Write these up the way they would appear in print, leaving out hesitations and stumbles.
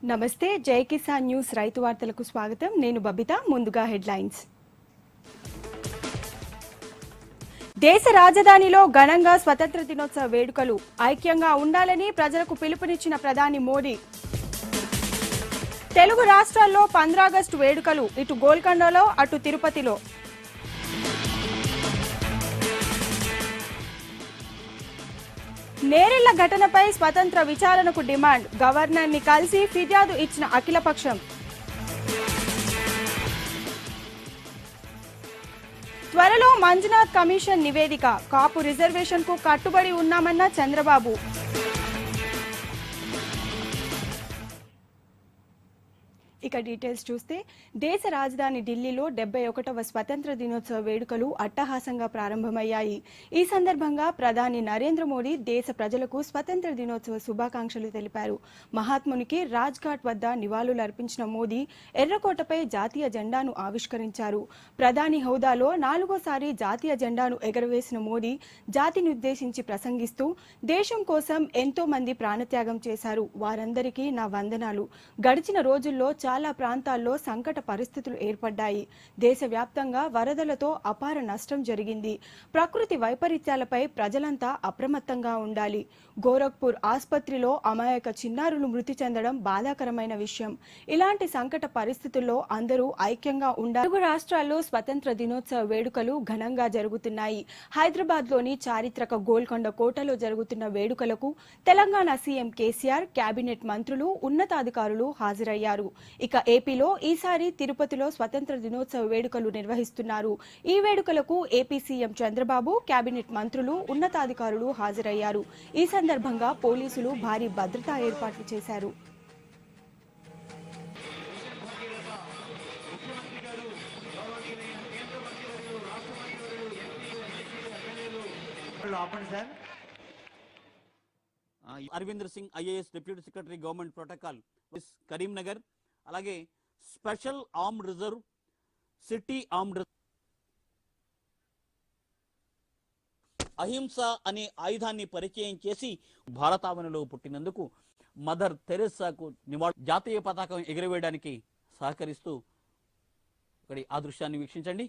నమస్తే జై కిసాన్ న్యూస్ రైతు వార్తలకు స్వాగతం. నేను బబిత. ముందుగా హెడ్లైన్స్. దేశ రాజధానిలో ఘనంగా స్వతంత్ర దినోత్సవ వేడుకలు. ఐక్యంగా ఉండాలని ప్రజలకు పిలుపునిచ్చిన ప్రధాని మోడీ. తెలుగు రాష్ట్రాల్లో 15 ఆగస్టు వేడుకలు. ఇటు గోల్కొండలో అటు తిరుపతిలో. నేరెళ్ల ఘటనపై స్వతంత్ర విచారణకు డిమాండ్. గవర్నర్ని కలిసి ఫిర్యాదు ఇచ్చిన అఖిలపక్షం. త్వరలో మంజునాథ్ కమిషన్ నివేదిక. కాపు రిజర్వేషన్కు కట్టుబడి ఉన్నామన్న చంద్రబాబు. ఇక డీటెయిల్స్ చూస్తే, దేశ రాజధాని ఢిల్లీలో 71వ స్వతంత్ర దినోత్సవ వేడుకలు అట్టహాసంగా ప్రారంభమయ్యాయి. ఈ సందర్భంగా ప్రధాని నరేంద్ర మోడీ దేశ ప్రజలకు స్వతంత్ర దినోత్సవ శుభాకాంక్షలు తెలిపారు. మహాత్మునికి రాజ్ ఘాట్ వద్ద నివాళులు అర్పించిన మోదీ ఎర్రకోటపై జాతీయ జెండాను ఆవిష్కరించారు. ప్రధాని హోదాలో 4వసారి జాతీయ జెండాను ఎగరవేసిన మోదీ జాతినుద్దేశించి ప్రసంగిస్తూ, దేశం కోసం ఎంతో మంది ప్రాణత్యాగం చేశారు, వారందరికీ నా వందనాలు. గడిచిన రోజుల్లో చాలా ప్రాంతాల్లో సంకట పరిస్థితులు ఏర్పడ్డాయి. దేశవ్యాప్తంగా వరదలతో అపార నష్టం జరిగింది. ప్రకృతి వైపరీత్యాలపై ప్రజలంతా అప్రమత్తంగా ఉండాలి. గోరఖ్పూర్ ఆసుపత్రిలో అమాయక చిన్నారులు మృతి చెందడం బాధాకరమైన విషయం. ఇలాంటి సంకట పరిస్థితుల్లో అందరూ ఐక్యంగా ఉండాలి. తెలుగు రాష్ట్రాల్లో స్వతంత్ర దినోత్సవ వేడుకలు ఘనంగా జరుగుతున్నాయి. హైదరాబాద్లోని చారిత్రక గోల్కొండ కోటలో జరుగుతున్న వేడుకలకు తెలంగాణ సీఎం కేసీఆర్, కేబినెట్ మంత్రులు, ఉన్నతాధికారులు హాజరయ్యారు. ఇక ఏపీలో ఈసారి తిరుపతిలో స్వతంత్ర దినోత్సవ వేడుకలు నిర్వహిస్తున్నారు. ఈ వేడుకలకు ఏపీ సీఎం చంద్రబాబు, కేబినెట్ మంత్రులు, ఉన్నతాధికారులు హాజరయ్యారు. ఈ సందర్భంగా పోలీసులు భారీ భద్రతా ఏర్పాట్లు చేశారు. Arvinder Singh IAS deputy secretary government protocol Karimnagar, అలాగే special armed reserve, city armed reserve అహింస అనే ఆయుధాన్ని పరిచయం చేసి భారతావనిలో పుట్టినందుకు మదర్ తెరెసాకు జాతీయ పతాకం ఎగురవేయడానికి సహకరిస్తూ ఇక్కడ ఆ దృశ్యాన్ని వీక్షించండి.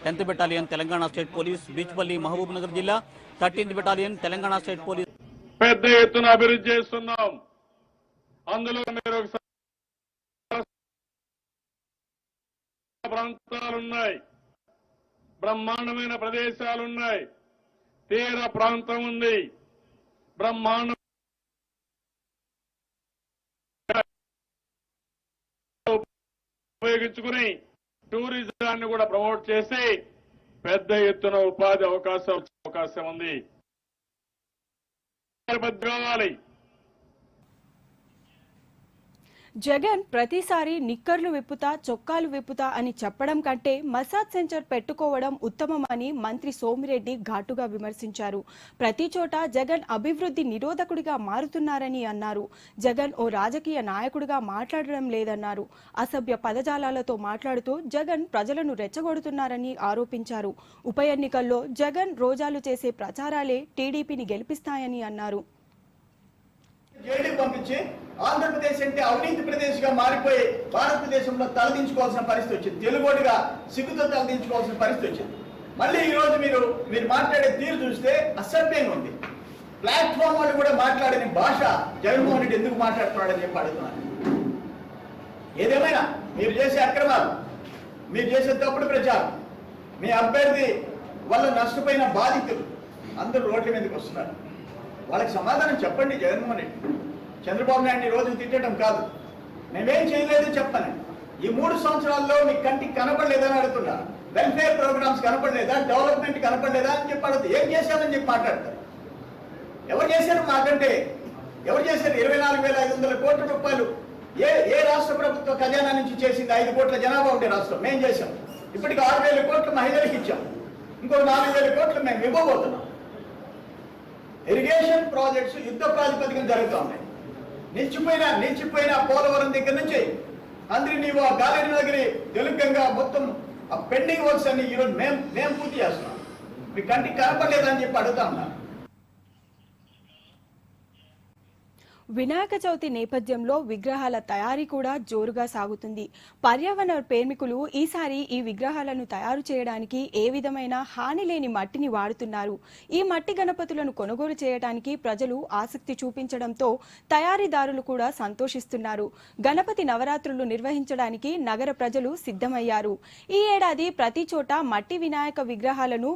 Tenth battalion Telangana state police, Beechpalli, Mahabubnagar జిల్లా. 13th battalion Telangana state police పెద్ద ఎత్తున అభివృద్ధి చేస్తున్నాం. అందులో మీరు ప్రాంతాలున్నాయి, బ్రహ్మాండమైన ప్రదేశాలున్నాయి, తీర ప్రాంతం ఉంది, బ్రహ్మాండం ఉపయోగించుకుని టూరిజాన్ని కూడా ప్రమోట్ చేసి పెద్ద ఎత్తున ఉపాధి అవకాశం ఉంది. జగన్ ప్రతిసారి నిక్కర్లు విప్పుతా, చొక్కాలు విప్పుతా అని చెప్పడం కంటే మసాజ్ సెంటర్ పెట్టుకోవడం ఉత్తమమని మంత్రి సోమిరెడ్డి ఘాటుగా విమర్శించారు. ప్రతి చోట జగన్ అభివృద్ధి నిరోధకుడిగా మారుతున్నారని అన్నారు. జగన్ ఓ రాజకీయ నాయకుడిగా మాట్లాడడం లేదన్నారు. అసభ్య పదజాలాలతో మాట్లాడుతూ జగన్ ప్రజలను రెచ్చగొడుతున్నారని ఆరోపించారు. ఉప ఎన్నికల్లో జగన్, రోజాలు చేసే ప్రచారాలే టీడీపీని గెలిపిస్తాయని అన్నారు. జైలుకి పంపించి ఆంధ్రప్రదేశ్ అంటే అవినీతి ప్రదేశ్ గా మారిపోయి భారతదేశంలో తలదించుకోవాల్సిన పరిస్థితి వచ్చింది. తెలుగుడిగా సిగ్గుతో తలదించుకోవాల్సిన పరిస్థితి వచ్చింది. మళ్ళీ ఈ రోజు మీరు మాట్లాడే తీరు చూస్తే అసభ్యంగా ఉంది. ప్లాట్ఫామ్ వాళ్ళు కూడా మాట్లాడని భాష జగన్మోహన్ రెడ్డి ఎందుకు మాట్లాడుతున్నాడని చెప్పి అడుగుతున్నారు. ఏదేమైనా మీరు చేసే అక్రమాలు, మీరు చేసే తప్పుడు ప్రచారం, మీ అభ్యర్థి వల్ల నష్టపోయిన బాధితులు అందరూ రోడ్ల మీదకి వస్తున్నారు. వాళ్ళకి సమాధానం చెప్పండి. జగన్మోహన్ రెడ్డి, చంద్రబాబు నాయుడిని రోజు తిట్టడం కాదు, మేమేం చేయలేదు చెప్పాను. ఈ 3 సంవత్సరాల్లో మీ కంటికి కనపడలేదని అడుగుతున్నా. వెల్ఫేర్ ప్రోగ్రామ్స్ కనపడలేదా, డెవలప్మెంట్ కనపడలేదా అని చెప్పి అడుగుతుంది. ఏం చేశామని చెప్పి మాట్లాడతారు. ఎవరు చేశారు మాకంటే? ఎవరు చేశారు? 24,500 కోట్ల రూపాయలు ఏ రాష్ట్ర ప్రభుత్వ ఖజానా నుంచి చేసింది? 5 కోట్ల జనాభా ఉండే రాష్ట్రం మేం చేశాం. ఇప్పటికి 6,000 కోట్లు మహిళలకు ఇచ్చాం. ఇంకో 4,000 కోట్లు మేము ఇవ్వబోతున్నాం. ఇరిగేషన్ ప్రాజెక్ట్స్ యుద్ధ ప్రాతిపదికన జరుగుతూ ఉన్నాయి. నిలిచిపోయిన పోలవరం దగ్గర నుంచి అందరి నీవు గాలినగిరి తెలుగంగా మొత్తం ఆ పెండింగ్ వర్క్స్ అన్ని ఈరోజు మేము పూర్తి చేస్తున్నాం. మీ కంటికి కనపడలేదని చెప్పి అడుగుతా ఉన్నా. వినాయక చవితి నేపథ్యంలో విగ్రహాల తయారీ కూడా జోరుగా సాగుతుంది. పర్యావరణ ప్రేమికులు ఈసారి ఈ విగ్రహాలను తయారు చేయడానికి ఏ విధమైన హాని లేని మట్టిని వాడుతున్నారు. ఈ మట్టి గణపతులను కొనుగోలు చేయడానికి ప్రజలు ఆసక్తి చూపించడంతో తయారీదారులు కూడా సంతోషిస్తున్నారు. గణపతి నవరాత్రులు నిర్వహించడానికి నగర ప్రజలు సిద్ధమయ్యారు. ఈ ఏడాది ప్రతి చోట మట్టి వినాయక విగ్రహాలను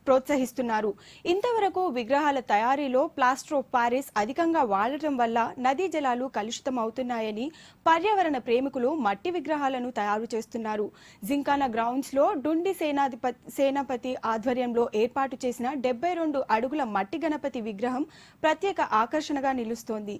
ప్రోత్సహిస్తున్నారు. ఇంతవరకు విగ్రహాల తయారీలో ప్లాస్టర్ ఆఫ్ ప్యారిస్ అధికంగా వాడటం వల్ల నదీ జలాలు కలుషితమవుతున్నాయని పర్యావరణ ప్రేమికులు మట్టి విగ్రహాలను తయారు చేస్తున్నారు. జింకానా గ్రౌండ్స్ లో డుండి సేనాపతి ఆధ్వర్యంలో ఏర్పాటు చేసిన 72 అడుగుల మట్టి గణపతి విగ్రహం ప్రత్యేక ఆకర్షణగా నిలుస్తోంది.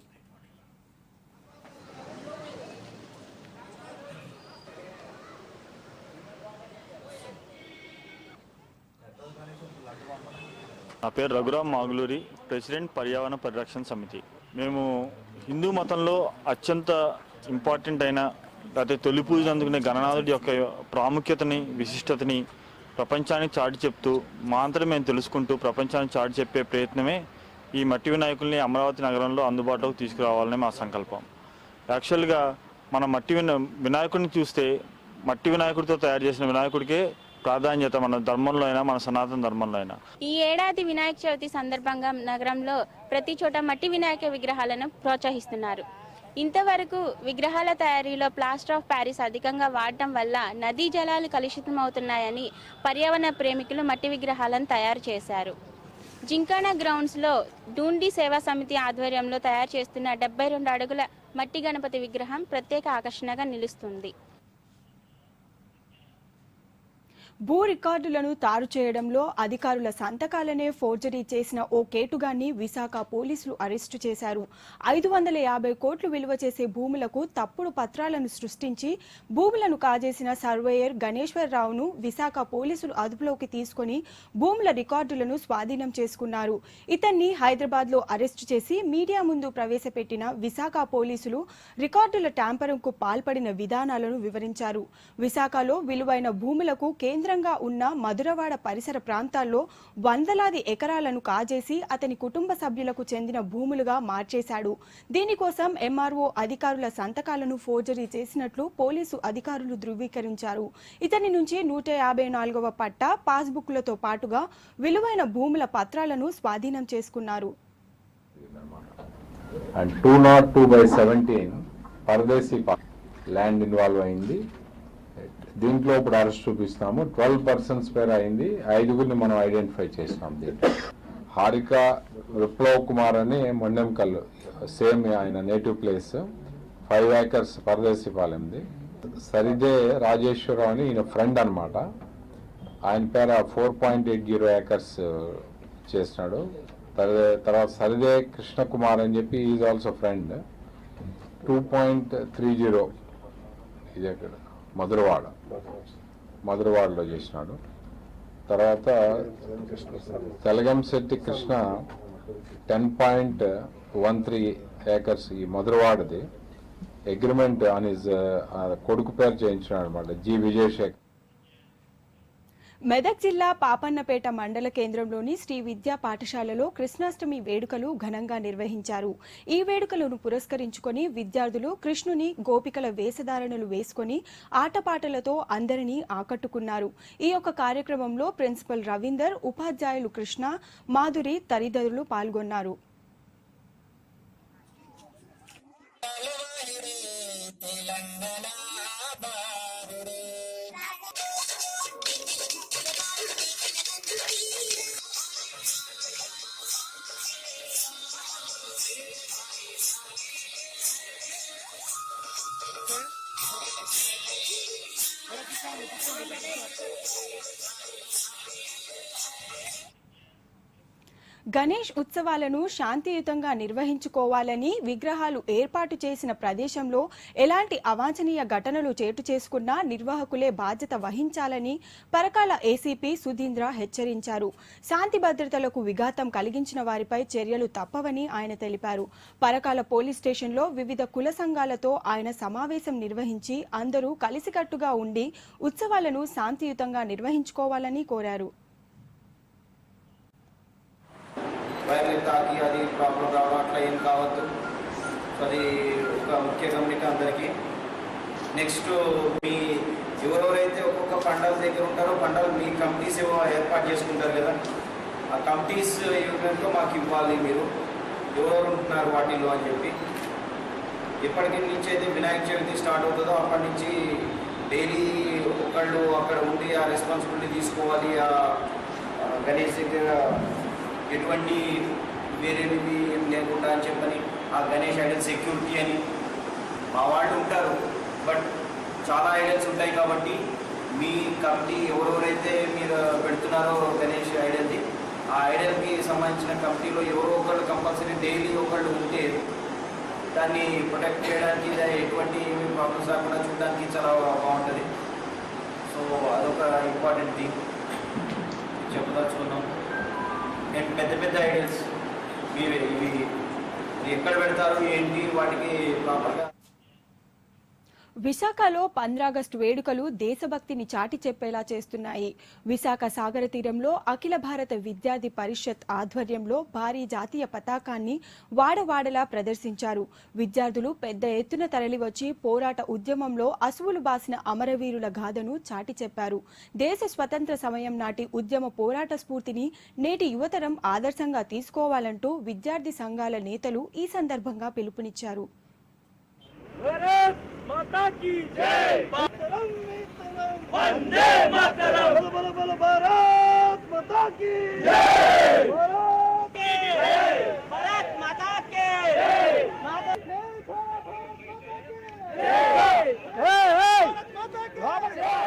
నా పేరు రఘురామ్ మాగులూరి, ప్రెసిడెంట్ పర్యావరణ పరిరక్షణ సమితి. మేము హిందూ మతంలో అత్యంత ఇంపార్టెంట్ అయిన లేకపోతే తొలి పూజ అందుకునే గణనాథుడి యొక్క ప్రాముఖ్యతని, విశిష్టతని ప్రపంచానికి చాటి చెప్తూ మా అంతటా మేము తెలుసుకుంటూ ప్రపంచానికి చాటి చెప్పే ప్రయత్నమే ఈ మట్టి వినాయకుల్ని అమరావతి నగరంలో అందుబాటులోకి తీసుకురావాలని మా సంకల్పం. యాక్చువల్గా మన వినాయకుడిని చూస్తే మట్టి వినాయకుడితో తయారు చేసిన వినాయకుడికే ప్రాధాన్యత మన ధర్మంలో అయినా, మన సనాతన ధర్మంలో అయినా. ఈ ఏడాది వినాయక చవితి సందర్భంగా నగరంలో ప్రతి చోట మట్టి వినాయక విగ్రహాలను ప్రోత్సహిస్తున్నారు. ఇంతవరకు విగ్రహాల తయారీలో ప్లాస్టర్ ఆఫ్ ప్యారిస్ అధికంగా వాడటం వల్ల నదీ జలాలు కలుషితమవుతున్నాయని పర్యావరణ ప్రేమికులు మట్టి విగ్రహాలను తయారు చేశారు. జింకానా గ్రౌండ్స్లో డూండి సేవా సమితి ఆధ్వర్యంలో తయారు చేస్తున్న 72 అడుగుల మట్టి గణపతి విగ్రహం ప్రత్యేక ఆకర్షణగా నిలుస్తుంది. భూ రికార్డులను తారు చేయడంలో అధికారుల సంతకాలనే ఫోర్జరీ చేసిన ఓ కేటుగాన్ని విశాఖ పోలీసులు అరెస్టు చేశారు. 550 కోట్లు విలువ చేసే భూములకు తప్పుడు పత్రాలను సృష్టించి భూములను కాజేసిన సర్వేయర్ గణేశ్వరరావును విశాఖ పోలీసులు అదుపులోకి తీసుకుని భూముల రికార్డులను స్వాధీనం చేసుకున్నారు. ఇతన్ని హైదరాబాద్లో అరెస్టు చేసి మీడియా ముందు ప్రవేశపెట్టిన విశాఖ పోలీసులు రికార్డుల ట్యాంపరింగ్కు పాల్పడిన విధానాలను వివరించారు. విశాఖలో విలువైన భూములకు కేంద్రంగా ఉన్న మధురవాడ పరిసర ప్రాంతాల్లో వందలాది ఎకరాలను కాజేసి అతని కుటుంబ సభ్యులకు చెందిన భూములుగా మార్చేశాడు. దీనికోసం ఎంఆర్ఓ అధికారుల సంతకాలను ఫోర్జరీ చేసినట్లు పోలీసు అధికారులు ధృవీకరించారు. ఇతని నుంచి 154వ పట్టా, పాస్బుక్లతో పాటుగా విలువైన భూముల పత్రాలను స్వాధీనం చేసుకున్నారు. అండ్ 202/17 పరదేశీ ల్యాండ్ ఇన్వాల్వ్ అయింది. దీంట్లో ఇప్పుడు అరెస్ట్ చూపిస్తాము. 12 పర్సన్స్ పేరు అయింది. 5గురిని మనం ఐడెంటిఫై చేసినాం. దీంట్లో హారిక విప్లవ్ కుమార్ అని మొండెంకల్, సేమ్ ఆయన నేటివ్ ప్లేస్, 5 ఏకర్స్ పరదేశీ పాలెంది. సరిదే రాజేశ్వరరావు అని ఈయన ఫ్రెండ్ అనమాట. ఆయన పేరు 4.80 ఏకర్స్ చేసినాడు. తర్వాత సరిదే కృష్ణకుమార్ అని చెప్పి ఈజ్ ఆల్సో ఫ్రెండ్, 2.30 ఇది ఎక్కడ మధురవాడలో చేసినాడు. తర్వాత తెలగంశెట్టి కృష్ణ 10.13 ఏకర్స్ ఈ మధురవాడది అగ్రిమెంట్ ఆన్ హిజ్ కొడుకు పేరు చేయించినాడు అనమాట, జి విజయశేఖర్. మెదక్ జిల్లా పాపన్నపేట మండల కేంద్రంలోని శ్రీ విద్యా పాఠశాలలో కృష్ణాష్టమి వేడుకలు ఘనంగా నిర్వహించారు. ఈ వేడుకలను పురస్కరించుకొని విద్యార్థులు కృష్ణుని గోపికల వేషధారణలు వేసుకొని ఆటపాటలతో అందరినీ ఆకట్టుకున్నారు. ఈ యొక్క కార్యక్రమంలో ప్రిన్సిపల్ రవీందర్, ఉపాధ్యాయులు కృష్ణ, మాధురి తదితరులు పాల్గొన్నారు. గణేష్ ఉత్సవాలను శాంతియుతంగా నిర్వహించుకోవాలని, విగ్రహాలు ఏర్పాటు చేసిన ప్రదేశంలో ఎలాంటి అవాంఛనీయ ఘటనలు చేటు చేసుకున్నా నిర్వాహకులే బాధ్యత వహించాలని పరకాల ఏసీపీ సుధీంద్ర హెచ్చరించారు. శాంతి భద్రతలకు విఘాతం కలిగించిన వారిపై చర్యలు తప్పవని ఆయన తెలిపారు. పరకాల పోలీస్ స్టేషన్లో వివిధ కుల సంఘాలతో ఆయన సమావేశం నిర్వహించి అందరూ కలిసికట్టుగా ఉండి ఉత్సవాలను శాంతియుతంగా నిర్వహించుకోవాలని కోరారు. తాకి అది ప్రాబ్లం రావడం అట్లా ఏం కావద్దు. అది ఒక ముఖ్య గమనిక అందరికీ. నెక్స్ట్ మీ ఎవరెవరైతే ఒక్కొక్క పండుగ దగ్గర ఉంటారో పండుగ మీ కమిటీస్ ఏర్పాటు చేసుకుంటారు కదా, ఆ కమిటీస్ యూనియన్లో మాకు ఇవ్వాలి మీరు ఎవరెవరు ఉంటున్నారు వాటిల్లో అని చెప్పి. ఎప్పటికి నుంచి అయితే వినాయక చవితి స్టార్ట్ అవుతుందో అప్పటి నుంచి డైలీ ఒకళ్ళు అక్కడ ఉండి ఆ రెస్పాన్సిబిలిటీ తీసుకోవాలి. ఆ గణేష్ దగ్గర ఎటువంటి వేరేవి ఏం లేకుండా అని చెప్పని ఆ గణేష్ ఐడల్ సెక్యూరిటీ అని మా వాళ్ళు ఉంటారు. బట్ చాలా ఐడల్స్ ఉంటాయి కాబట్టి మీ కమిటీ ఎవరెవరైతే మీరు పెడుతున్నారో గణేష్ ఐడల్ది, ఆ ఐడల్కి సంబంధించిన కమిటీలో ఎవరో ఒకళ్ళు కంపల్సరీ డైలీ ఒకళ్ళు ఉంటే దాన్ని ప్రొటెక్ట్ చేయడానికి ఎటువంటి ప్రాబ్లమ్స్ రాకుండా చూడడానికి చాలా బాగుంటుంది. సో అదొక ఇంపార్టెంట్ థింగ్ చెప్పదలుచుకున్నాం. అండ్ పెద్ద పెద్ద ఐడల్స్ ఇవి ఎక్కడ పెడతారు ఏంటి వాటికి ప్రాపర్గా. విశాఖలో 15 ఆగస్టు వేడుకలు దేశభక్తిని చాటి చెప్పేలా చేస్తున్నాయి. విశాఖ సాగర తీరంలో అఖిల భారత విద్యార్థి పరిషత్ ఆధ్వర్యంలో భారీ జాతీయ పతాకాన్ని వాడవాడలా ప్రదర్శించారు. విద్యార్థులు పెద్ద ఎత్తున తరలివచ్చి పోరాట ఉద్యమంలో అసువులు బాసిన అమరవీరుల గాథను చాటి చెప్పారు. దేశ స్వతంత్ర సమయం నాటి ఉద్యమ పోరాట స్ఫూర్తిని నేటి యువతరం ఆదర్శంగా తీసుకోవాలంటూ విద్యార్థి సంఘాల నేతలు ఈ సందర్భంగా పిలుపునిచ్చారు. माता की जय, वंदे मातरम, बोलो बोलो भारत माता की जय, भारत माता के जय, भारत माता के जय।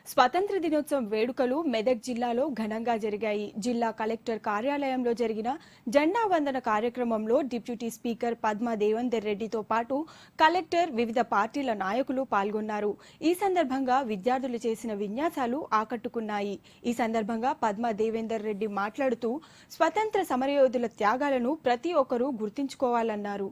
స్వాతంత్ర దినోత్సవం వేడుకలు మెదక్ జిల్లాలో ఘనంగా జరిగాయి. జిల్లా కలెక్టర్ కార్యాలయంలో జరిగిన జెండా వందన కార్యక్రమంలో డిప్యూటీ స్పీకర్ పద్మా దేవేందర్ రెడ్డితో పాటు కలెక్టర్, వివిధ పార్టీల నాయకులు పాల్గొన్నారు. ఈ సందర్భంగా విద్యార్థులు చేసిన విన్యాసాలు ఆకట్టుకున్నాయి. ఈ సందర్భంగా పద్మా దేవేందర్ రెడ్డి మాట్లాడుతూ స్వతంత్ర సమరయోధుల త్యాగాలను ప్రతి ఒక్కరూ గుర్తుంచుకోవాలన్నారు.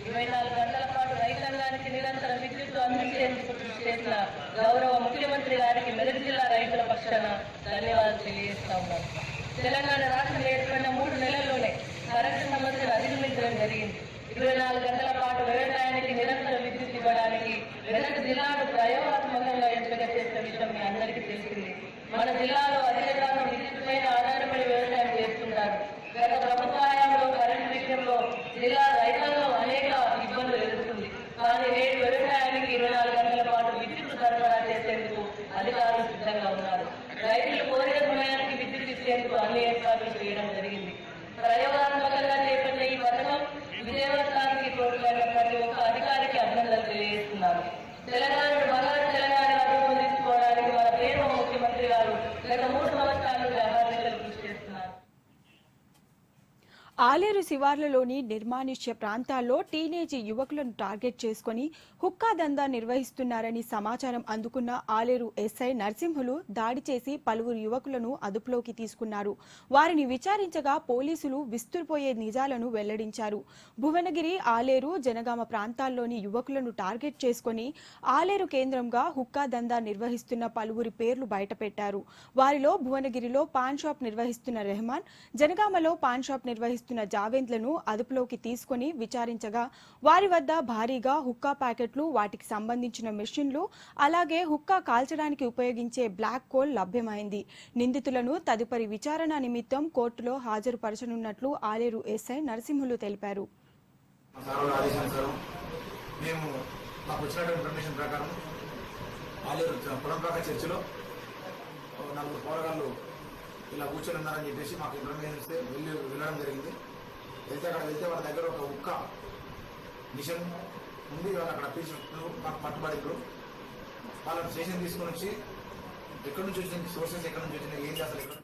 24 గంటల పాటు రైతాంగానికి నిరంతరం విద్యుత్ అందించేందుకు కృషి చేసిన గౌరవ ముఖ్యమంత్రి గారికి మెదక్ జిల్లా రైతుల పక్షాన ధన్యవాదాలు తెలియజేస్తా ఉన్నాను. తెలంగాణ రాష్ట్రం ఏర్పడిన 3 నెలల్లోనే కరెంటు సమస్యను అధిగమించడం జరిగింది. 24 గంటల పాటు వ్యవసాయానికి నిరంతర విద్యుత్ ఇవ్వడానికి మెదక్ జిల్లాను ప్రయోగాత్మకంగా ఎంపిక చేసిన విషయం మీ అందరికీ తెలిసింది. మన జిల్లాలో అధిక శాతం విద్యుత్ పైన ఆధారపడి వ్యవసాయం చేస్తున్నారు. గత ప్రభుత్వ హయాంలో కరెంటు విషయంలో జిల్లా రైతాంగం అనేక ఇబ్బందులు ఎదుర్కొంది. కానీ నేడు వ్యవసాయానికి 24 గంటల పాటు విద్యుత్ సరఫరా చేసేందుకు అధికారులు సిద్ధంగా ఉన్నారు. రైతులు కోరిన సమయానికి విద్యుత్ ఇచ్చేందుకు అన్ని ఏర్పాట్లు చేయడం జరిగింది. ప్రయోగాత్మకంగా చేపట్టిన ఈ పథకం విజయవంతానికి తోడ్పడిన ప్రతి ఒక్క అధికారికి అభినందనలు తెలియజేస్తున్నారు. తెలంగాణను బంగారు తెలంగాణగా రూపొందించుకోవడానికి మన ప్రియతమ ముఖ్యమంత్రి గారు గత 3 సంవత్సరాలుగా అహర్నిశలు కృషి చేస్తున్నారు. ఆలేరు శివార్లలోని నిర్మానుష్య ప్రాంతాల్లో టీనేజీ యువకులను టార్గెట్ చేసుకుని హుక్కా దందా నిర్వహిస్తున్నారని సమాచారం అందుకున్న ఆలేరు ఎస్ఐ నరసింహులు దాడి చేసి పలువురు యువకులను అదుపులోకి తీసుకున్నారు. వారిని విచారించగా పోలీసులు విస్తుపోయే నిజాలను వెల్లడించారు. భువనగిరి, ఆలేరు, జనగామ ప్రాంతాల్లోని యువకులను టార్గెట్ చేసుకుని ఆలేరు కేంద్రంగా హుక్కా దందా నిర్వహిస్తున్న పలువురి పేర్లు బయటపెట్టారు. వారిలో భువనగిరిలో పాన్ షాప్ నిర్వహిస్తున్న రెహమాన్, జనగామలో పాన్ షాప్ నిర్వహిస్తున్న జావేంద్లను అదుపులోకి తీసుకుని విచారించగా వారి వద్ద భారీగా హుక్కా ప్యాకెట్లు, వాటికి సంబంధించిన మెషిన్లు, అలాగే హుక్కా కాల్చడానికి ఉపయోగించే బ్లాక్ కోల్ లభ్యమైంది. నిందితులను తదుపరి విచారణ నిమిత్తం కోర్టులో హాజరుపరచనున్నట్లు ఆలేరు ఎస్ఐ నరసింహులు తెలిపారు. మాకు వచ్చిన ఇన్ఫర్మేషన్ ప్రకారం ఆలేరు పొలంపాక చర్చిలో 4 పోరగాళ్ళు ఇలా కూర్చొని ఉన్నారని చెప్పేసి మాకు ఇన్ఫర్మేషన్ ఇస్తే వెళ్ళడం జరిగింది. అక్కడ వెళ్తే వాళ్ళ దగ్గర ఒక ఉక్క మిషన్ ఉంది. వాళ్ళు అక్కడ పీసులు మాకు పట్టుబడిದ್ರು. వాళ్ళని స్టేషన్ తీసుకొని వచ్చి ఎక్కడి నుంచి వచ్చిన సోర్సెస్ ఎక్కడి నుంచి వచ్చినాయి, ఏం చేస్తారు ఇక్కడ.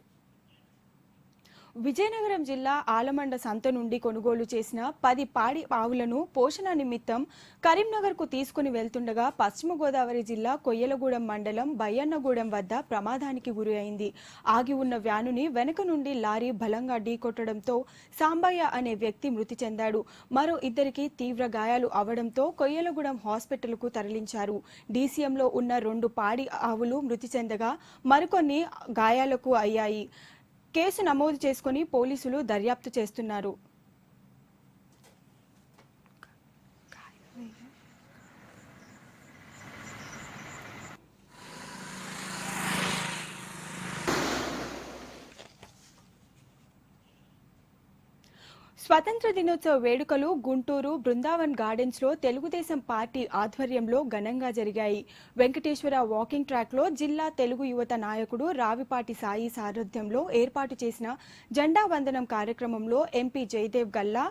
విజయనగరం జిల్లా ఆలమండ సంత నుండి కొనుగోలు చేసిన 10 పాడి ఆవులను పోషణ నిమిత్తం కరీంనగర్కు తీసుకుని వెళ్తుండగా పశ్చిమ గోదావరి జిల్లా కొయ్యలగూడెం మండలం బయ్యన్నగూడెం వద్ద ప్రమాదానికి గురి అయింది. ఆగి ఉన్న వ్యానుని వెనుక నుండి లారీ బలంగా ఢీకొట్టడంతో సాంబయ్య అనే వ్యక్తి మృతి చెందాడు. మరో 2కి తీవ్ర గాయాలు అవడంతో కొయ్యలగూడెం హాస్పిటల్కు తరలించారు. డీసీఎంలో ఉన్న 2 పాడి ఆవులు మృతి చెందగా మరికొన్ని గాయాలకు అయ్యాయి. కేసు నమోదు చేసుకుని పోలీసులు దర్యాప్తు చేస్తున్నారు. స్వతంత్ర దినోత్సవ వేడుకలు గుంటూరు బృందావన్ గార్డెన్స్ లో తెలుగుదేశం పార్టీ ఆధ్వర్యంలో ఘనంగా జరిగాయి. వెంకటేశ్వర వాకింగ్ ట్రాక్ లో జిల్లా తెలుగు యువత నాయకుడు రావిపాటి సాయి సారథ్యంలో ఏర్పాటు చేసిన జెండా వందనం కార్యక్రమంలో ఎంపీ జయదేవ్ గల్లా,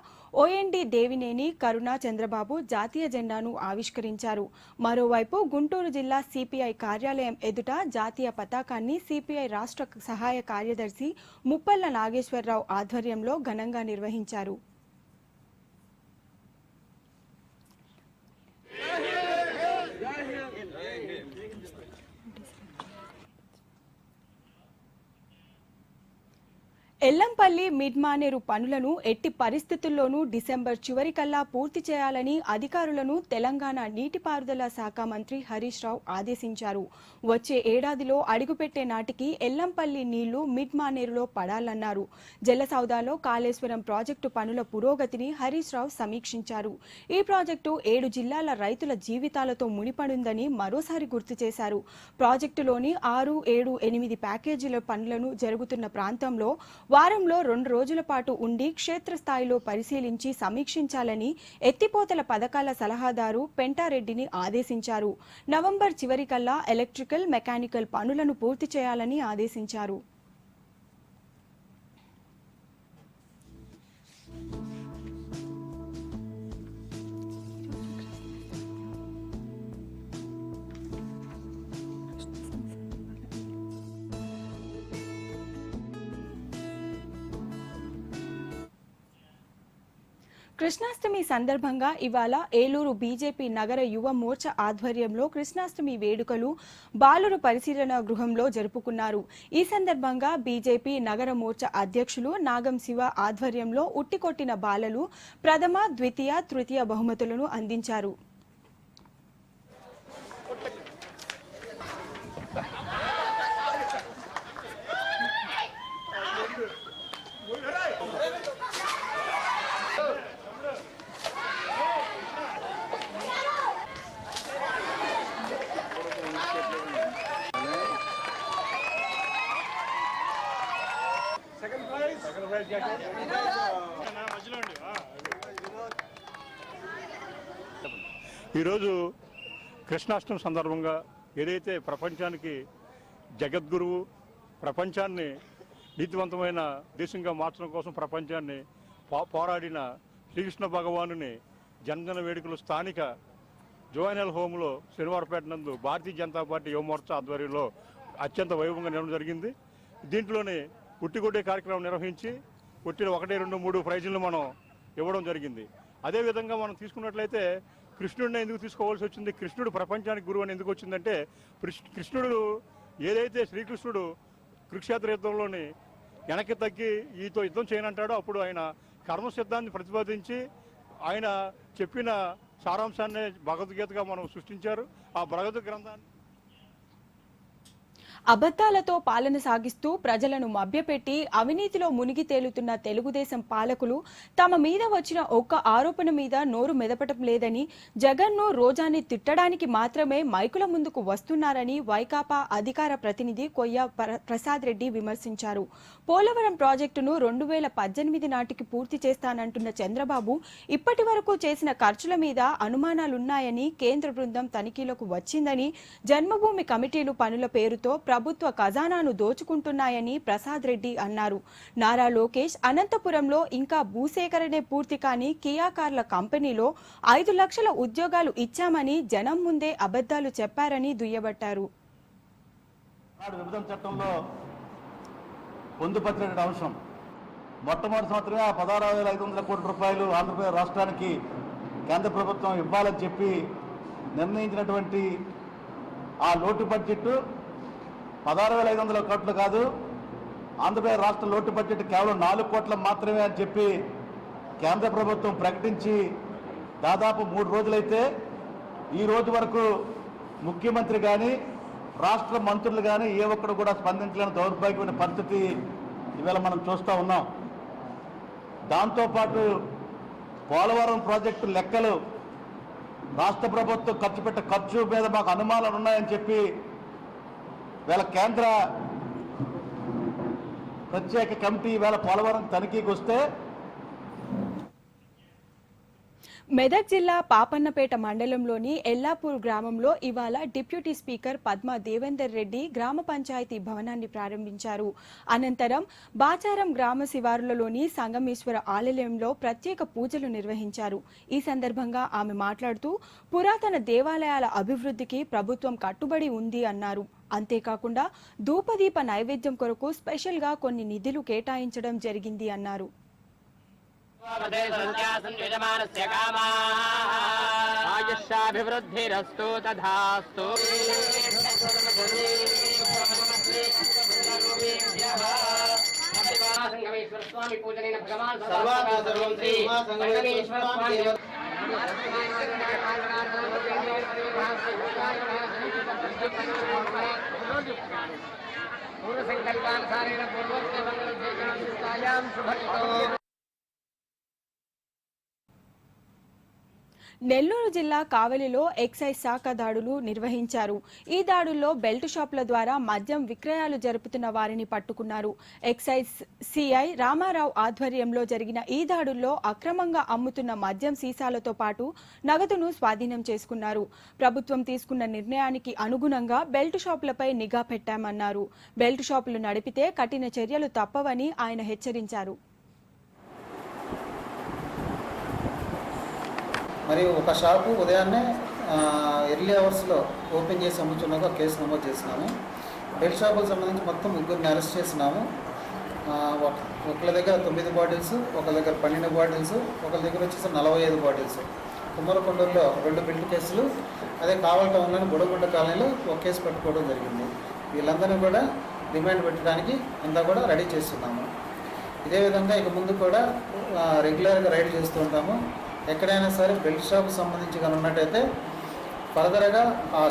ఓఎన్డీ దేవినేని కరుణ చంద్రబాబు జాతీయ జెండాను ఆవిష్కరించారు. మరోవైపు గుంటూరు జిల్లా సిపిఐ కార్యాలయం ఎదుట జాతీయ పతాకాన్ని సిపిఐ రాష్ట్ర సహాయ కార్యదర్శి ముప్పల్ల నాగేశ్వరరావు ఆధ్వర్యంలో ఘనంగా నిర్వహించారు. ఎల్లంపల్లి మిడ్మానేరు పనులను ఎట్టి పరిస్థితుల్లోనూ డిసెంబర్ చివరికల్లా పూర్తి చేయాలని అధికారులను తెలంగాణ నీటిపారుదల శాఖ మంత్రి హరీష్ రావు ఆదేశించారు. వచ్చే ఏడాదిలో అడుగుపెట్టే నాటికి ఎల్లంపల్లి నీళ్లు మిడ్మానేరులో పడాలన్నారు. జలసౌదాలో కాళేశ్వరం ప్రాజెక్టు పనుల పురోగతిని హరీష్ రావు సమీక్షించారు. ఈ ప్రాజెక్టు 7 జిల్లాల రైతుల జీవితాలతో ముడిపడిందని మరోసారి గుర్తు చేశారు. ప్రాజెక్టులోని 6, 7, 8 ప్యాకేజీల పనులను జరుగుతున్న ప్రాంతంలో వారంలో 2 రోజుల పాటు ఉండి క్షేత్రస్థాయిలో పరిశీలించి సమీక్షించాలని ఎత్తిపోతల పథకాల సలహాదారు పెంటారెడ్డిని ఆదేశించారు. నవంబర్ చివరికల్లా ఎలక్ట్రికల్, మెకానికల్ పనులను పూర్తి చేయాలని ఆదేశించారు. కృష్ణాష్టమి సందర్భంగా ఇవాళ ఏలూరు బీజేపీ నగర యువ మోర్చా ఆధ్వర్యంలో కృష్ణాష్టమి వేడుకలు బాలురు పరిశీలన గృహంలో జరుపుకున్నారు. ఈ సందర్భంగా బీజేపీ నగర మోర్చా అధ్యక్షులు నాగం శివ ఆధ్వర్యంలో ఉట్టికొట్టిన బాలలు ప్రథమ, ద్వితీయ, తృతీయ బహుమతులను అందించారు. ఈరోజు కృష్ణాష్టమి సందర్భంగా ఏదైతే ప్రపంచానికి జగద్గురువు, ప్రపంచాన్ని నీతివంతమైన దేశంగా మార్చడం కోసం ప్రపంచాన్ని పోరాడిన శ్రీకృష్ణ భగవానుని జన్మదిన వేడుకలు స్థానిక జోయనల్ హోమ్లో శనివారపేట నందు భారతీయ జనతా పార్టీ యువ మోర్చా ఆధ్వర్యంలో అత్యంత వైభవంగా నిర్వహించడం జరిగింది. దీంట్లోనే ఉట్టికొట్టే కార్యక్రమం నిర్వహించి ఉట్టిన 1, 2, 3 ప్రైజులను మనం ఇవ్వడం జరిగింది. అదేవిధంగా మనం తీసుకున్నట్లయితే కృష్ణుడిని ఎందుకు తీసుకోవాల్సి వచ్చింది, కృష్ణుడు ప్రపంచానికి గురువు అని ఎందుకు వచ్చిందంటే, కృష్ణుడు ఏదైతే శ్రీకృష్ణుడు కురుక్షేత్ర యుద్ధంలోని వెనక్కి తగ్గి ఈతో యుద్ధం చేయనంటాడో అప్పుడు ఆయన కర్మసిద్ధాన్ని ప్రతిపాదించి ఆయన చెప్పిన సారాంశాన్ని భగవద్గీతగా మనం సృష్టించారు. ఆ భగవద్ గ్రంథాన్ని అబద్ధాలతో పాలన సాగిస్తూ ప్రజలను మభ్యపెట్టి అవినీతిలో మునిగి తేలుతున్న తెలుగుదేశం పాలకులు తమ మీద వచ్చిన ఒక్క ఆరోపణ మీద నోరు మెదపటం లేదని, జగన్ను రోజాని తిట్టడానికి మాత్రమే మైకుల ముందుకు వస్తున్నారని వైకాపా అధికార ప్రతినిధి కొయ్య ప్రసాద్ రెడ్డి విమర్శించారు. పోలవరం ప్రాజెక్టును 2018 నాటికి పూర్తి చేస్తానంటున్న చంద్రబాబు ఇప్పటి వరకు చేసిన ఖర్చుల మీద అనుమానాలున్నాయని, కేంద్ర బృందం తనిఖీలకు వచ్చిందని, జన్మభూమి కమిటీలు పనుల పేరుతో ప్రభుత్వ ఖజానాను దోచుకుంటున్నాయని ప్రసాద్ రెడ్డి అన్నారు. నారా లోకేష్ అనంతపురంలో ఇంకా భూసేకరణే పూర్తి కాని కియా కార్ల కంపెనీలో 5 లక్షల ఉద్యోగాలు ఇచ్చామని జనం ముందే అబద్ధాలు చెప్పారని దుయ్యబట్టారు. విభజన చట్టంలో పొందుపరిచిన అంశం మొట్టమొదటి సంవత్సరమే 16,500 కోట్ల రూపాయలు ఆంధ్రప్రదేశ్ రాష్ట్రానికి కేంద్ర ప్రభుత్వం ఇవ్వాలని చెప్పి నిర్ణయించినటువంటి ఆ లోటు బడ్జెట్ 16,500 కోట్లు కాదు, ఆంధ్రప్రదేశ్ రాష్ట్ర లోటు బడ్జెట్ కేవలం 4 కోట్ల మాత్రమే అని చెప్పి కేంద్ర ప్రభుత్వం ప్రకటించి దాదాపు 3 రోజులైతే ఈ రోజు వరకు ముఖ్యమంత్రి కానీ రాష్ట్ర మంత్రులు కానీ ఏ ఒక్కరు కూడా స్పందించలేని దౌర్భాగ్యమైన పరిస్థితి ఇవాళ మనం చూస్తూ ఉన్నాం. దాంతోపాటు పోలవరం ప్రాజెక్టు లెక్కలు రాష్ట్ర ప్రభుత్వం ఖర్చు పెట్టే ఖర్చు మీద మాకు అనుమానాలు ఉన్నాయని చెప్పి వీళ్ళ కేంద్ర ప్రత్యేక కమిటీ ఈవేళ పోలవరం తనిఖీకి వస్తే మెదక్ జిల్లా పాపన్నపేట మండలంలోని ఎల్లాపూర్ గ్రామంలో ఇవాళ డిప్యూటీ స్పీకర్ పద్మా దేవేందర్ రెడ్డి గ్రామ పంచాయతీ భవనాన్ని ప్రారంభించారు. అనంతరం బాచారం గ్రామ శివారులలోని సంగమేశ్వర ఆలయంలో ప్రత్యేక పూజలు నిర్వహించారు. ఈ సందర్భంగా ఆమె మాట్లాడుతూ పురాతన దేవాలయాల అభివృద్ధికి ప్రభుత్వం కట్టుబడి ఉంది అన్నారు. అంతేకాకుండా ధూపదీప నైవేద్యం కొరకు స్పెషల్గా కొన్ని నిధులు కేటాయించడం జరిగింది అన్నారు. ఆయుష్యాభివృద్ధిరస్తు తథాస్తు. సంగమేశ్వర స్వామి పూజనైన భగవాన్ సర్వం శ్రీ సంగమేశ్వర స్వామి పూర్వ సంకల్పానుసారేణ పూర్వోక్త మంగళోద్దేశాం శుభతో. నెల్లూరు జిల్లా కావలిలో ఎక్సైజ్ శాఖ దాడులు నిర్వహించారు. ఈ దాడుల్లో బెల్ట్ షాపుల ద్వారా మద్యం విక్రయాలు జరుపుతున్న వారిని పట్టుకున్నారు. ఎక్సైజ్ సిఐ రామారావు ఆధ్వర్యంలో జరిగిన ఈ దాడుల్లో అక్రమంగా అమ్ముతున్న మద్యం సీసాలతో పాటు నగదును స్వాధీనం చేసుకున్నారు. ప్రభుత్వం తీసుకున్న నిర్ణయానికి అనుగుణంగా బెల్ట్ షాపులపై నిఘా పెట్టామన్నారు. బెల్ట్ షాపులు నడిపితే కఠిన చర్యలు తప్పవని ఆయన హెచ్చరించారు. మరియు ఒక షాపు ఉదయాన్నే ఎర్లీ అవర్స్లో ఓపెన్ చేసి అమ్ముతున్నగా కేసు నమోదు చేసినాము. బెల్ట్ షాపులకు సంబంధించి మొత్తం 3 అరెస్ట్ చేసినాము. ఒకళ్ళ దగ్గర 9 బాటిల్స్, ఒకళ్ళ దగ్గర 12 బాటిల్స్, ఒకళ్ళ దగ్గర వచ్చేసి 45 బాటిల్స్. కుమ్మరకొండూరులో 2 బెల్ట్ కేసులు, అదే కావలి టౌన్లోని బుడగుంట కాలనీలో ఒక కేసు పట్టుకోవడం జరిగింది. వీళ్ళందరినీ కూడా రిమాండ్ పెట్టడానికి అంతా కూడా రెడీ చేస్తున్నాము. ఇదే విధంగా ఇక ముందు కూడా రెగ్యులర్గా రైడ్ చేస్తూ ఉంటాము. ఎక్కడైనా సరే బెల్ట్ షాప్కి సంబంధించి కానీ ఉన్నట్టయితే ఫర్దర్గా ఆ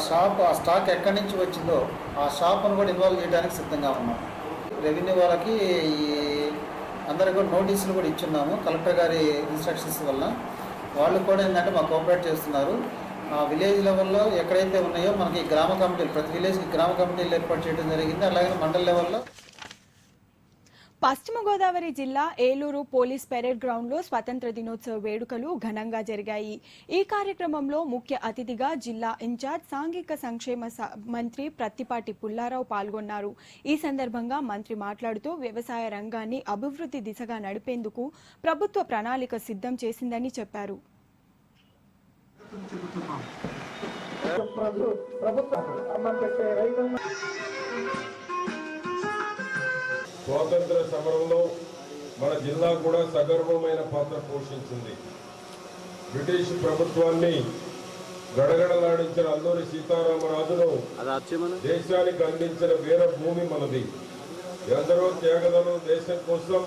స్టాక్ ఎక్కడి నుంచి వచ్చిందో ఆ షాప్ను కూడా ఇన్వాల్వ్ చేయడానికి సిద్ధంగా ఉన్నాం. రెవెన్యూ వాళ్ళకి అందరికీ కూడా నోటీసులు కూడా ఇచ్చున్నాము కలెక్టర్ గారి ఇన్స్ట్రక్షన్స్ వల్ల. వాళ్ళు కూడా ఏంటంటే మాకు కోఆపరేట్ చేస్తున్నారు. ఆ విలేజ్ లెవెల్లో ఎక్కడైతే ఉన్నాయో మనకి గ్రామ కమిటీలు, ప్రతి విలేజ్కి గ్రామ కమిటీలు ఏర్పాటు చేయడం జరిగింది. అలాగే మండల లెవెల్లో. పశ్చిమ గోదావరి జిల్లా ఏలూరు పోలీస్ పెరేడ్ గ్రౌండ్లో స్వతంత్ర దినోత్సవ వేడుకలు ఘనంగా జరిగాయి. ఈ కార్యక్రమంలో ముఖ్య అతిథిగా జిల్లా ఇన్ఛార్జ్ సాంఘిక సంక్షేమ మంత్రి ప్రత్తిపాటి పుల్లారావు పాల్గొన్నారు. ఈ సందర్భంగా మంత్రి మాట్లాడుతూ వ్యవసాయ రంగాన్ని అభివృద్ధి దిశగా నడిపేందుకు ప్రభుత్వ ప్రణాళిక సిద్ధం చేసిందని చెప్పారు. స్వాతంత్ర సమరంలో మన జిల్లా కూడా సగర్వమైన పాత్ర పోషించింది. బ్రిటిష్ ప్రభుత్వాన్ని గడగడలాడించిన అల్లూరి సీతారామరాజును దేశానికి అందించిన వీర భూమి మనది. ఎందరో త్యాగదలు దేశం కోసం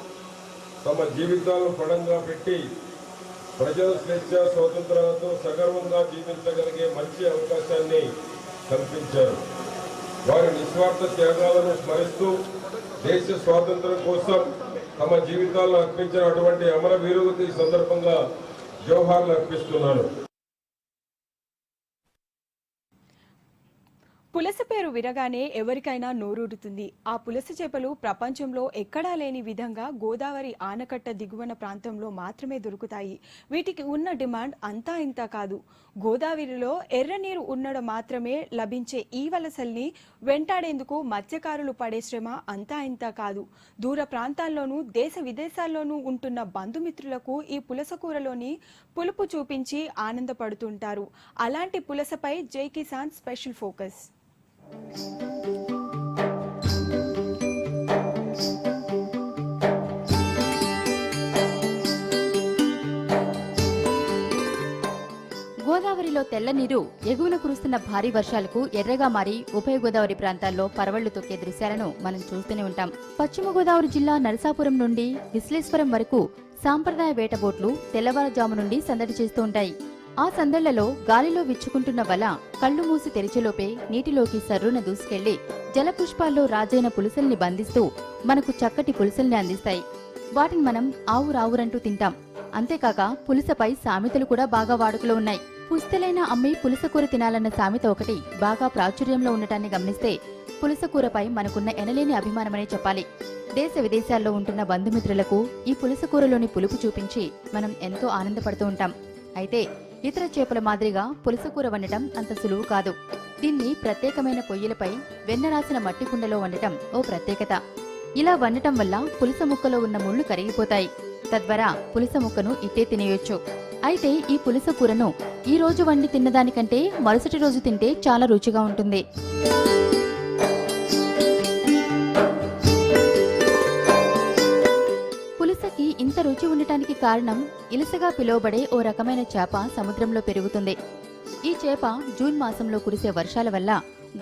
తమ జీవితాలను పణంగా పెట్టి ప్రజల స్వేచ్ఛ స్వాతంత్రాలతో సగర్వంగా జీవించగలిగే మంచి అవకాశాన్ని కల్పించారు. వారి నిస్వార్థ త్యాగాలను స్మరిస్తూ దేశ స్వాతంత్రం కోసం తమ జీవితాలను అర్పించిన అటువంటి అమరవీరులకు ఈ సందర్భంగా జోహార్లు అర్పిస్తున్నాను. పులస పేరు వినగానే ఎవరికైనా నోరూరుతుంది. ఆ పులస చేపలు ప్రపంచంలో ఎక్కడా లేని విధంగా గోదావరి ఆనకట్ట దిగువన ప్రాంతంలో మాత్రమే దొరుకుతాయి. వీటికి ఉన్న డిమాండ్ అంతా ఇంతా కాదు. గోదావరిలో ఎర్ర నీరు ఉండడం మాత్రమే లభించే ఈ వలసల్ని వెంటాడేందుకు మత్స్యకారులు పడే శ్రమ అంతా ఇంతా కాదు. దూర ప్రాంతాల్లోనూ దేశ విదేశాల్లోనూ ఉంటున్న బంధుమిత్రులకు ఈ పులస కూరలోని పులుపు చూపించి ఆనందపడుతుంటారు. అలాంటి పులసపై జై కిసాన్ స్పెషల్ ఫోకస్. గోదావరిలో తెల్లనీరు ఎగువన కురుస్తున్న భారీ వర్షాలకు ఎర్రగా మారి ఉభయ గోదావరి ప్రాంతాల్లో పరవళ్లు తొక్కే దృశ్యాలను మనం చూస్తూనే ఉంటాం. పశ్చిమ గోదావరి జిల్లా నరసాపురం నుండి విశ్లేశ్వరం వరకు సాంప్రదాయ వేట బోట్లు తెల్లవారుజాము నుండి సందడి చేస్తూ ఉంటాయి. ఆ సందళ్లలో గాలిలో విచ్చుకుంటున్న వల కళ్లు మూసి తెరిచేలోపే నీటిలోకి సర్రున దూసుకెళ్లి జలపుష్పాల్లో రాజైన పులుసల్ని బంధిస్తూ మనకు చక్కటి పులుసల్ని అందిస్తాయి. వాటిని మనం ఆవురావురంటూ తింటాం. అంతేకాక పులుసపై సామెతలు కూడా బాగా వాడుకలో ఉన్నాయి. పుస్తలైన అమ్మి పులుసకూర తినాలన్న సామెత ఒకటి బాగా ప్రాచుర్యంలో ఉండటాన్ని గమనిస్తే పులుసకూరపై మనకున్న ఎనలేని అభిమానమనే చెప్పాలి. దేశ విదేశాల్లో ఉంటున్న బంధుమిత్రులకు ఈ పులుసకూరలోని పులుపు చూపించి మనం ఎంతో ఆనందపడుతూ ఉంటాం. అయితే ఇతర చేపల మాదిరిగా పులుసకూర వండటం అంత సులువు కాదు. దీన్ని ప్రత్యేకమైన పొయ్యిలపై వెన్నరాసిన మట్టి కుండలో వండటం ఓ ప్రత్యేకత. ఇలా వండటం వల్ల పులుస ముక్కలో ఉన్న ముళ్లు కరిగిపోతాయి. తద్వారా పులుస ముక్కను ఇట్టే తినేయొచ్చు. అయితే ఈ పులుస కూరను ఈ రోజు వండి తిన్నదానికంటే మరుసటి రోజు తింటే చాలా రుచిగా ఉంటుంది. పులుసకి ఇంత రుచి ఉండటానికి కారణం ఇలసగా పిలువబడే ఓ రకమైన చేప సముద్రంలో పెరుగుతుంది. ఈ చేప జూన్ మాసంలో కురిసే వర్షాల వల్ల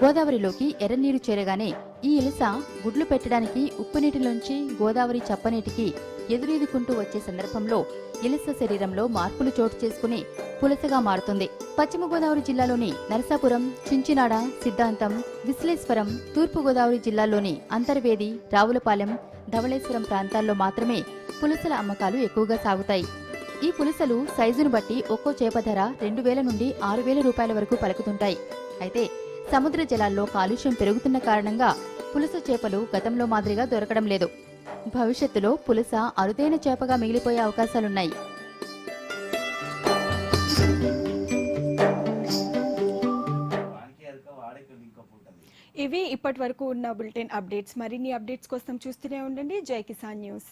గోదావరిలోకి ఎర్రనీరు చేరగానే ఈ ఇలస గుడ్లు పెట్టడానికి ఉప్పు నీటిలోంచి గోదావరి చప్పనీటికి ఎదురీదుకుంటూ వచ్చే సందర్భంలో ఇలస శరీరంలో మార్పులు చోటు చేసుకుని పులసగా మారుతుంది. పశ్చిమ గోదావరి జిల్లాలోని నరసాపురం, చించినాడ, సిద్ధాంతం, విశ్లేశ్వరం, తూర్పు గోదావరి జిల్లాల్లోని అంతర్వేది, రావులపాలెం, ధవళేశ్వరం ప్రాంతాల్లో మాత్రమే పులసల అమ్మకాలు ఎక్కువగా సాగుతాయి. ఈ పులసలు సైజును బట్టి ఒక్కో చేప ధర 2000 నుండి 6000 రూపాయల వరకు పలుకుతుంటాయి. అయితే సముద్ర జలాల్లో కాలుష్యం పెరుగుతున్న కారణంగా పులస చేపలు గతంలో మాదిరిగా దొరకడం లేదు. భవిష్యత్తులో పులస అరుదైన చేపగా మిగిలిపోయే అవకాశాలున్నాయి. ఇవి ఇప్పటి వరకు ఉన్న బులెటిన్ అప్డేట్స్. మరిన్ని అప్డేట్స్ కోసం చూస్తూనే ఉండండి జై కిసాన్ న్యూస్.